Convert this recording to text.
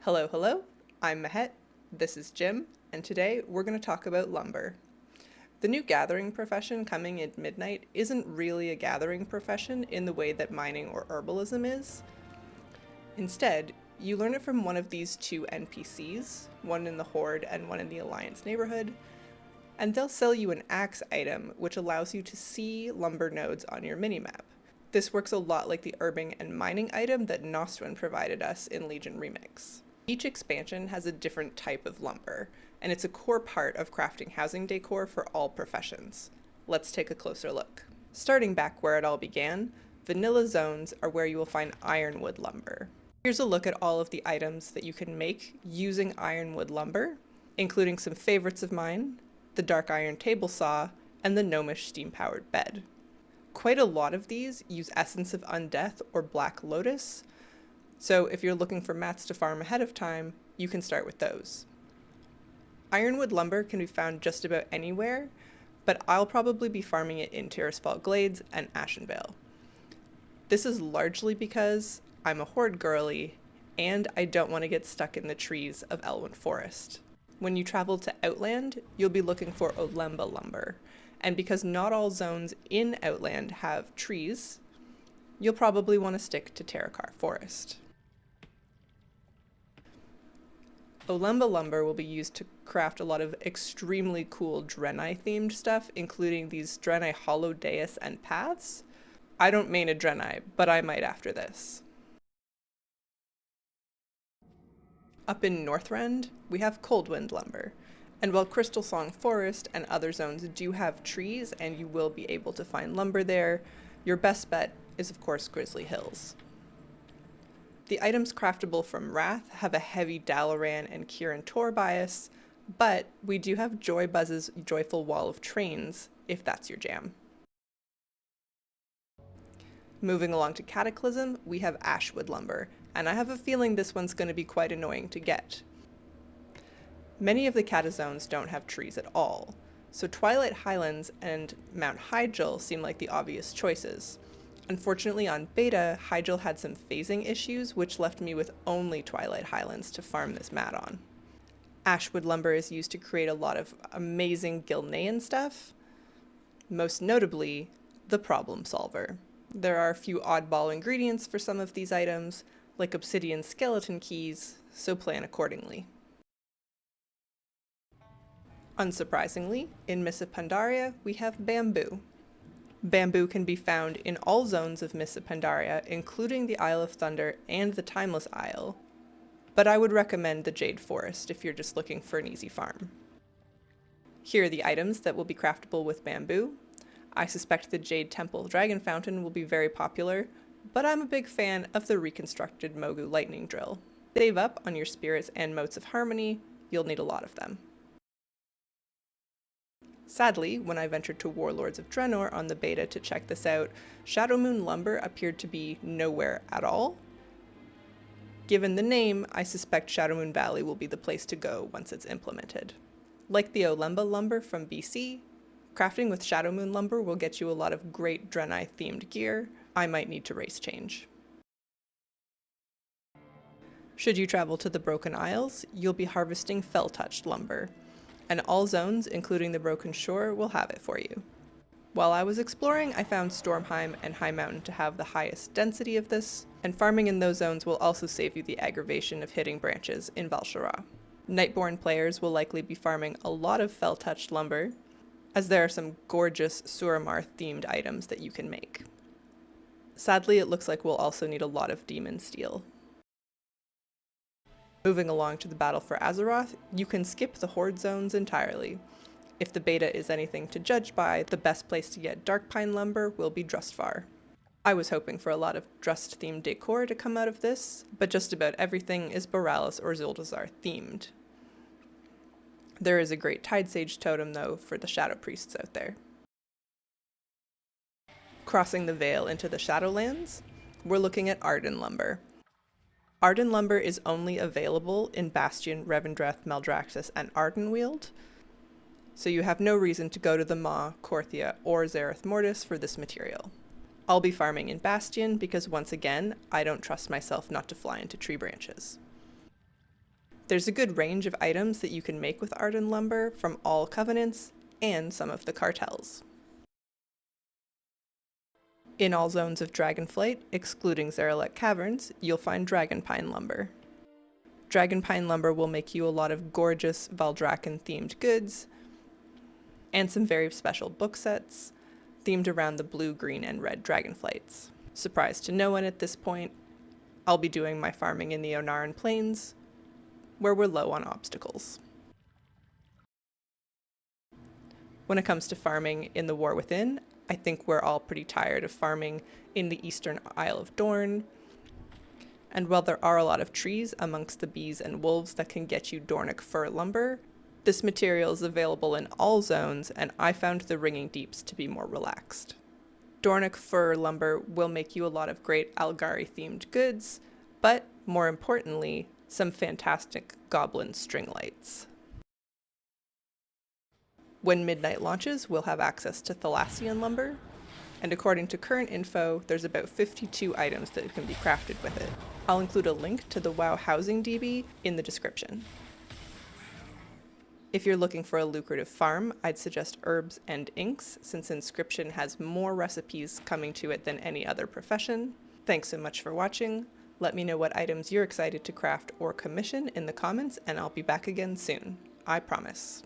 Hello, hello, I'm Mahet, this is Jim, and today we're going to talk about lumber. The new gathering profession coming at midnight isn't really a gathering profession in the way that mining or herbalism is. Instead, you learn it from one of these two NPCs, one in the Horde and one in the Alliance neighborhood, and they'll sell you an axe item which allows you to see lumber nodes on your minimap. This works a lot like the herbing and mining item that Nostwin provided us in Legion Remix. Each expansion has a different type of lumber, and it's a core part of crafting housing decor for all professions. Let's take a closer look. Starting back where it all began, vanilla zones are where you will find ironwood lumber. Here's a look at all of the items that you can make using ironwood lumber, including some favorites of mine, the dark iron table saw, and the gnomish steam-powered bed. Quite a lot of these use Essence of Undeath or Black Lotus, so if you're looking for mats to farm ahead of time, you can start with those. Ironwood lumber can be found just about anywhere, but I'll probably be farming it in Tirisfal Glades and Ashenvale. This is largely because I'm a Horde girly, and I don't want to get stuck in the trees of Elwyn Forest. When you travel to Outland, you'll be looking for Olemba lumber, and because not all zones in Outland have trees, you'll probably want to stick to Terakar Forest. Olemba lumber will be used to craft a lot of extremely cool Draenei themed stuff, including these Draenei hollow dais and paths. I don't main a Draenei, but I might after this. Up in Northrend, we have Coldwind lumber, and while Crystal Song Forest and other zones do have trees and you will be able to find lumber there, your best bet is of course Grizzly Hills. The items craftable from Wrath have a heavy Dalaran and Kirin Tor bias, but we do have Joybuzz's Joyful Wall of Trains, if that's your jam. Moving along to Cataclysm, we have Ashwood lumber, and I have a feeling this one's going to be quite annoying to get. Many of the Cata zones don't have trees at all, so Twilight Highlands and Mount Hyjal seem like the obvious choices. Unfortunately on beta, Hyjal had some phasing issues which left me with only Twilight Highlands to farm this mat on. Ashwood lumber is used to create a lot of amazing Gilnean stuff, most notably the Problem Solver. There are a few oddball ingredients for some of these items, like obsidian skeleton keys, so plan accordingly. Unsurprisingly, in Mists of Pandaria, we have bamboo. Bamboo can be found in all zones of Mists of Pandaria, including the Isle of Thunder and the Timeless Isle, but I would recommend the Jade Forest if you're just looking for an easy farm. Here are the items that will be craftable with bamboo. I suspect the Jade Temple Dragon Fountain will be very popular, but I'm a big fan of the reconstructed Mogu Lightning Drill. Save up on your spirits and motes of harmony, you'll need a lot of them. Sadly, when I ventured to Warlords of Draenor on the beta to check this out, Shadowmoon lumber appeared to be nowhere at all. Given the name, I suspect Shadowmoon Valley will be the place to go once it's implemented. Like the Olemba lumber from BC, crafting with Shadowmoon lumber will get you a lot of great Draenei themed gear. I might need to race change. Should you travel to the Broken Isles, you'll be harvesting Fell-touched lumber, and all zones, including the Broken Shore, will have it for you. While I was exploring, I found Stormheim and High Mountain to have the highest density of this, and farming in those zones will also save you the aggravation of hitting branches in Val'sharah. Nightborn players will likely be farming a lot of Fell-touched lumber, as there are some gorgeous Suramar-themed items that you can make. Sadly, it looks like we'll also need a lot of Demon Steel. Moving along to the battle for Azeroth, you can skip the Horde zones entirely. If the beta is anything to judge by, the best place to get Dark Pine lumber will be Drustvar. I was hoping for a lot of Drust-themed decor to come out of this, but just about everything is Borealis or Zuldazar themed. There is a great Tidesage totem though for the Shadow Priests out there. Crossing the Veil into the Shadowlands, we're looking at Arden lumber. Arden lumber is only available in Bastion, Revendreth, Maldraxxus, and Ardenweald, so you have no reason to go to the Maw, Korthia, or Zareth Mortis for this material. I'll be farming in Bastion because once again, I don't trust myself not to fly into tree branches. There's a good range of items that you can make with Arden Lumber from all covenants and some of the cartels. In all zones of Dragonflight, excluding Zaralek Caverns, you'll find Dragonpine Lumber. Dragonpine Lumber will make you a lot of gorgeous Valdrakken-themed goods, and some very special book sets, themed around the blue, green, and red Dragonflights. Surprised to no one at this point, I'll be doing my farming in the Onaran Plains, where we're low on obstacles. When it comes to farming in the War Within, I think we're all pretty tired of farming in the eastern Isle of Dorne, and while there are a lot of trees amongst the bees and wolves that can get you Dornic fir lumber, this material is available in all zones, and I found the Ringing Deeps to be more relaxed. Dornic fir lumber will make you a lot of great Algari-themed goods, but more importantly, some fantastic goblin string lights. When Midnight launches, we'll have access to Thalassian lumber, and according to current info, there's about 52 items that can be crafted with it. I'll include a link to the WoW Housing DB in the description. If you're looking for a lucrative farm, I'd suggest herbs and inks, since Inscription has more recipes coming to it than any other profession. Thanks so much for watching. Let me know what items you're excited to craft or commission in the comments, and I'll be back again soon. I promise.